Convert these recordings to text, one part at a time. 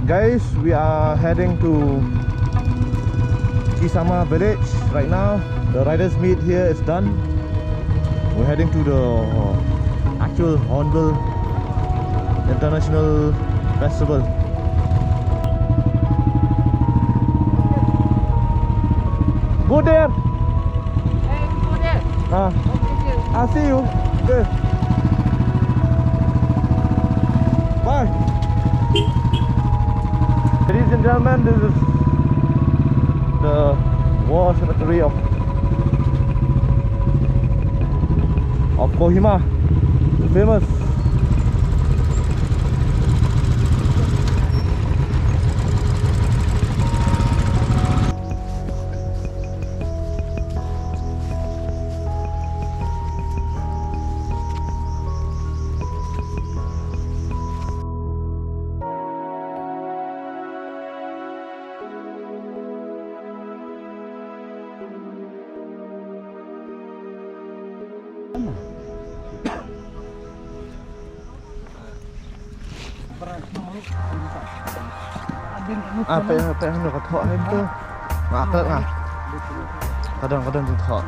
Guys, we are heading to Kisama village right now. The riders meet here is done. We're heading to the actual Hornbill International Festival. Go there. Hey, go there. I'll see you. Okay. Bye. Ladies and gentlemen, this is the war cemetery of Kohima, the famous. Apa yang nak kau thọ itu? Makak lah. Kadang-kadang tu thọ.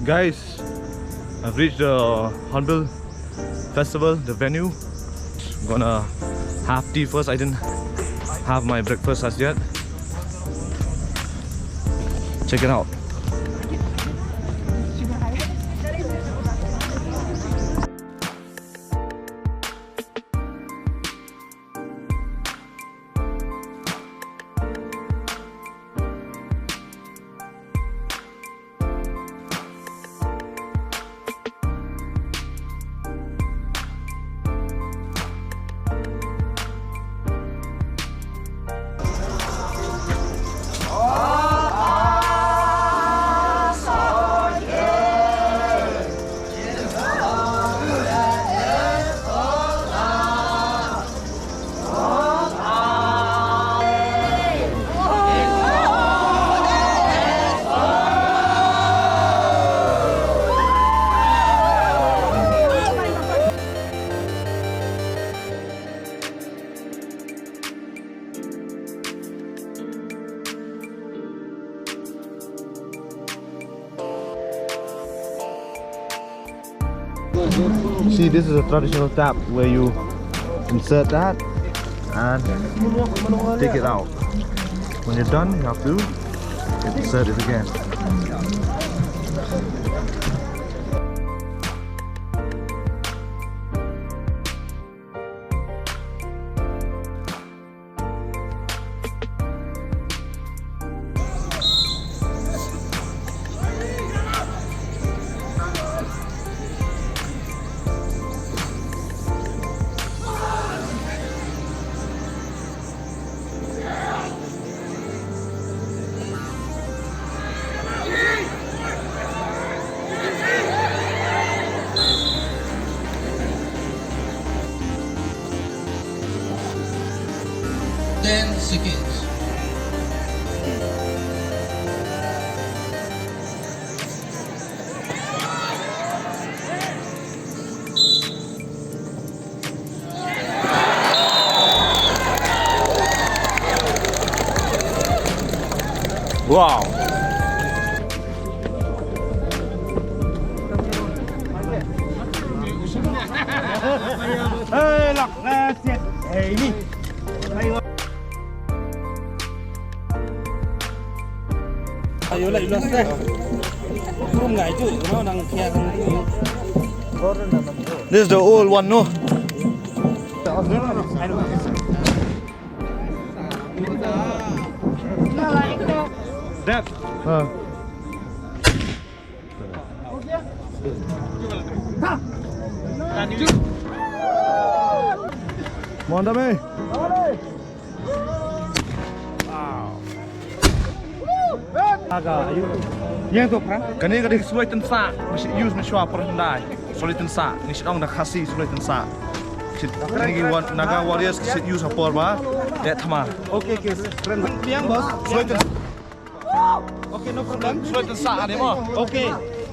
Guys, I've reached the Hornbill Festival, the venue. I'm gonna have tea first. I didn't have my breakfast as yet. Check it out. See, this is a traditional tap where you insert that and take it out. When you're done, you have to insert it again. Wow. ini. Ayo lah, ulas dah. Belum nggak itu, mau nang kia nang itu. This is the old one, no? Dap. Mantap eh. Agak, ayo. Yang tu perang. Kani kadi sulai tensa, mesti use mesti apa rendai. Sulai tensa, ni sedang dah kasih sulai tensa. Ni Naga warriors sit use apa ba? That thama. Okey, friend. Yang bos. Sulai tensa. Okay, no problem. Sulai tensa ada mo. Okay,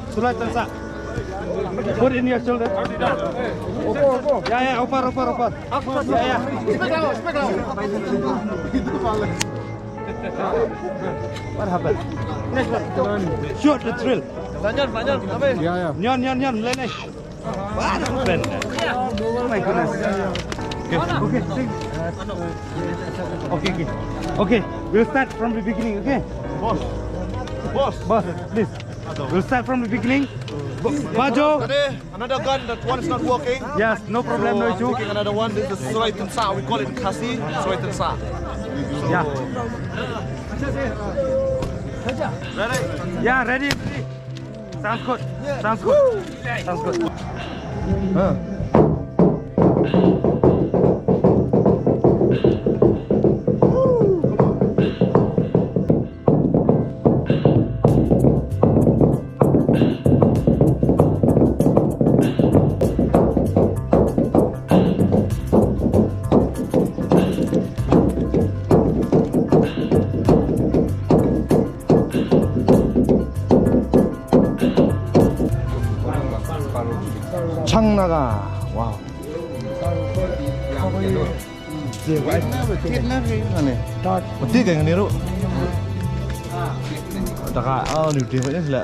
surat tensa. Put in your shoulder. Ya, oper. Ya. What happened? Next one. Shoot the drill. Banyak, apa? Ya. Nyon, lene. What happened? Oh my goodness. Okay. We'll start from the beginning, okay? Boss. Please. We'll start from the beginning. Majo. Another gun, that one is not working. Yes, no problem, no issue. Taking another one, this is sulai tensa. We call it kasi, sulai tensa. Yeah. Ready? Yeah, ready. Sounds good. Sounds good. Naga. Wow. Betul kan ni ru? Tak ni dia punya sila.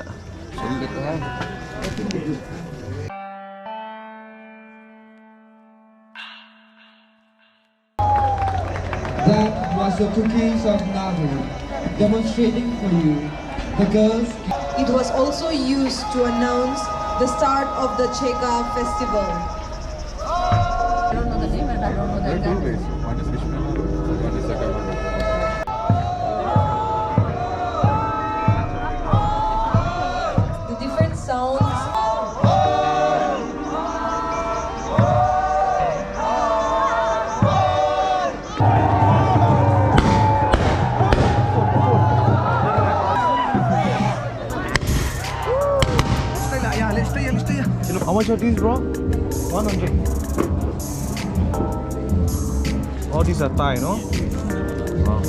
That was the cookies of Nagaland, demonstrating for you the girls. It was also used to announce the start of the Cheka festival. I don't know the name and I don't know the guy. The different sounds. How much are these, bro? 100. All these are Thai, no? Wow.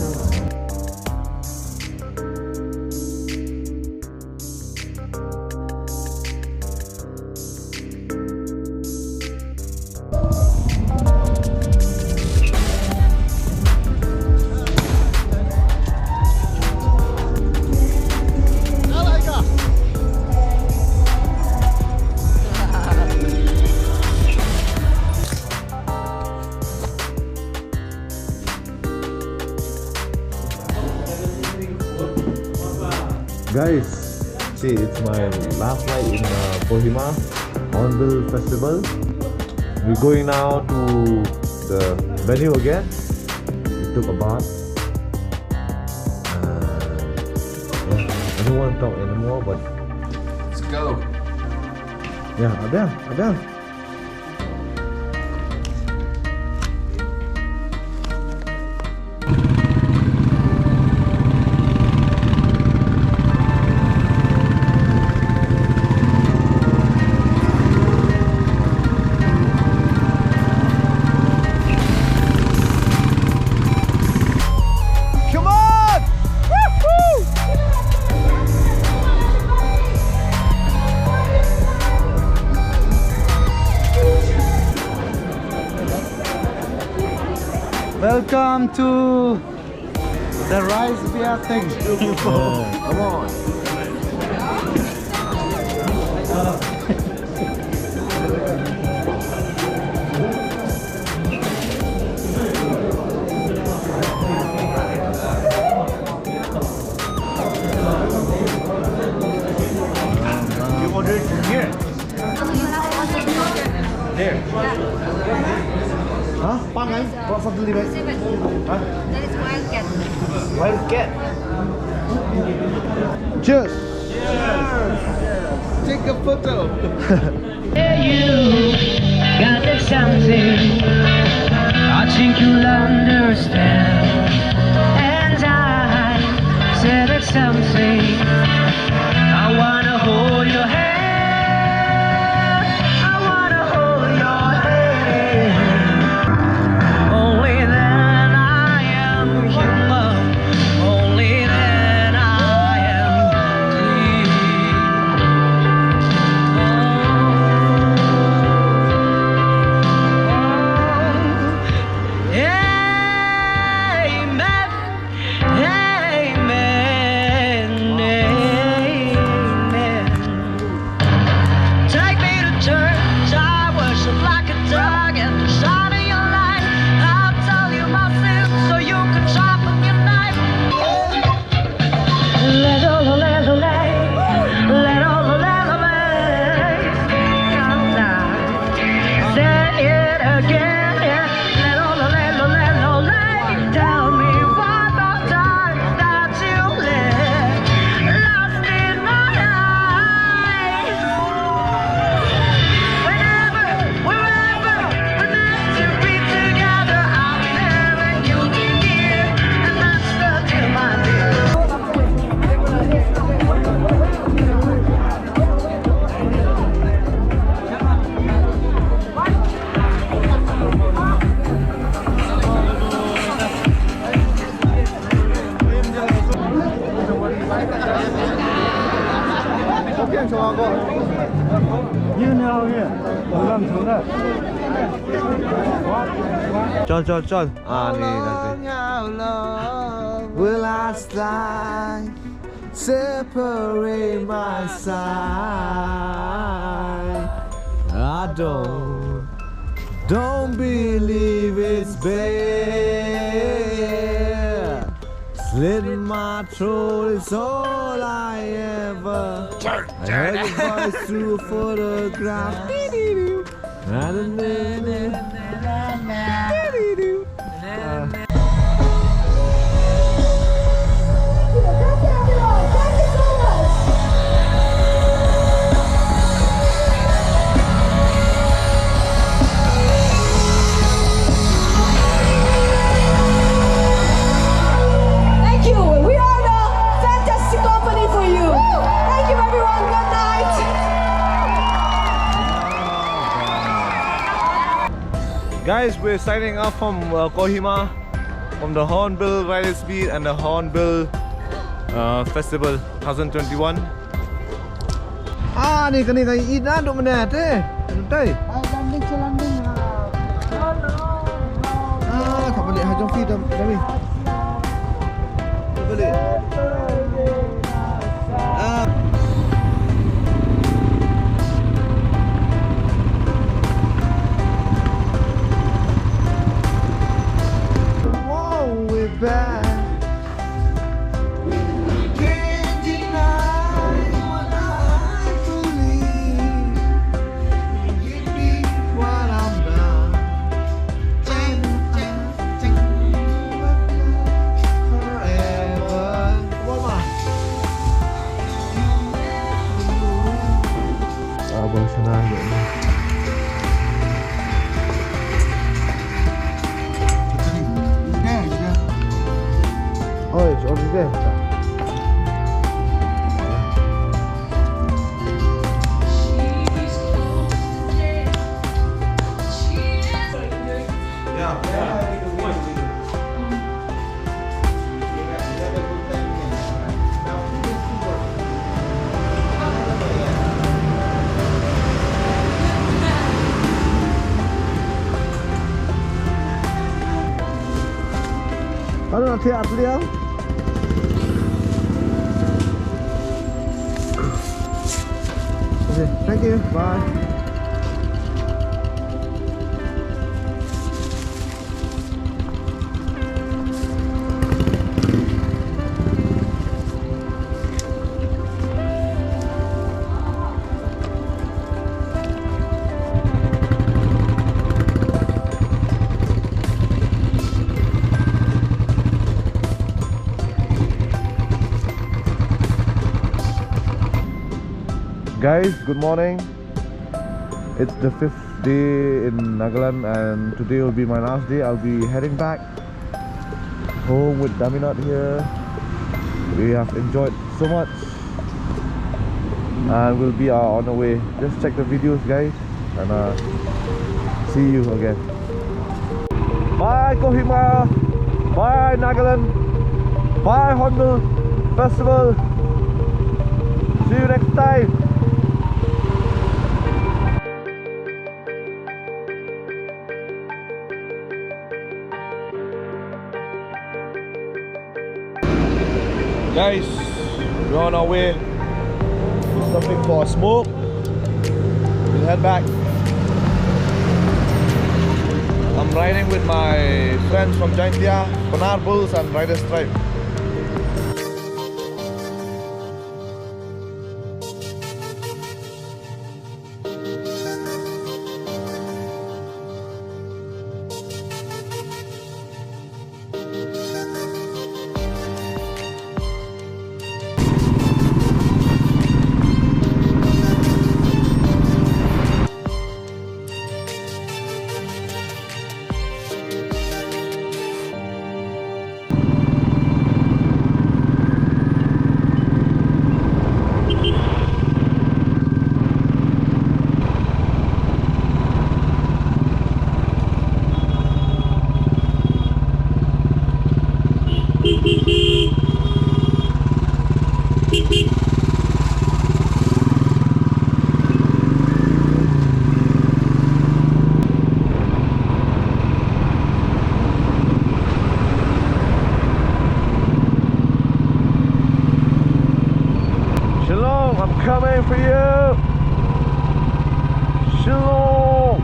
Guys, see, it's my last night in Kohima Hornbill Festival. We're going now to the venue again. We took a bath. I don't want to talk anymore, but Let's go. yeah, Abel. Welcome to the rice beer thing. Come on. What suddenly back? Huh? That is wildcat. Wildcat. Cheers. Take a photo. You got that something I think you'll understand. And I said it's something I wanna hold your hand. I wanna hold your hand. Only then I am human. Only then I am clean. Amen. Amen. Amen. Take me to church. I worship like a dog at the shine of your light. I'll tell you my sins so you can sharpen your knife. Let all the let all let all the let all come down. Say it again. Let all the let all tell me one more time that you live lost in my eyes. Whenever, wherever, we're meant to be together. I'll be there and you'll be near, and that's the deal, my dear. John. How long will I slide? Separate my side. I don't believe it's bad. Slit in my throat is all I ever. I heard a voice through a photograph. Thank you. We are the fantastic company for you. Thank you, everyone. Good night. Guys, we're signing up from Kohima, from the Hornbill Riders Meet and the Hornbill Festival 2021. Ni cái ít á, độ nè thế. Đây. Landing. Thằng balik hai trong phi tầm, đây. Balik. We're back. Can't deny what I believe. Give me what I'm done. Forever. One more. Abang senang je ni. Oh, it's already there. Ano nanti beliau? Okay, thank you. Bye. Guys, good morning. It's the 5th day in Nagaland and today will be my last day. I'll be heading back home with Daminat here. We have enjoyed so much and we'll be on the way. Just check the videos, guys, and see you again. Bye Kohima, bye Nagaland, bye Hornbill Festival. See you next time. Guys, we're on our way. We're stopping for a smoke. We'll head back. I'm riding with my friends from Jaintia, Panar Bulls and Rider Stripe. I'm coming for you. Shalom.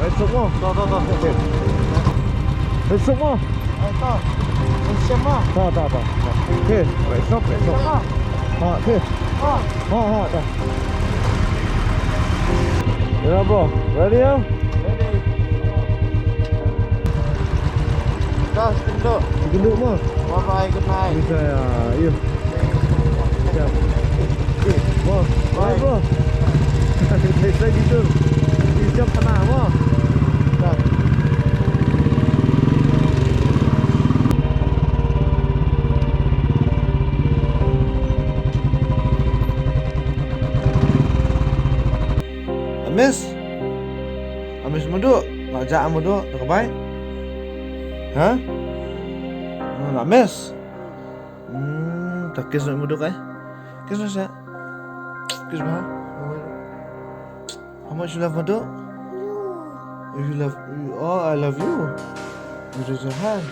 Let's go more. Okay. Let's go more. Okay, let's stop. Okay. Yeah, bro. Ready now? Gendut mah. Bye-bye, good night. Bisa ya. Siap. Bro, bye bro. Bisa gitu. Siap kena mah. Amis muduk. Ngajak muduk, tak baik. Hah? Nak mes? Tak kis nak muduk eh? Kis nak? Kis bah? How much you love muduk? You love? Oh, I love you. You raise your hand.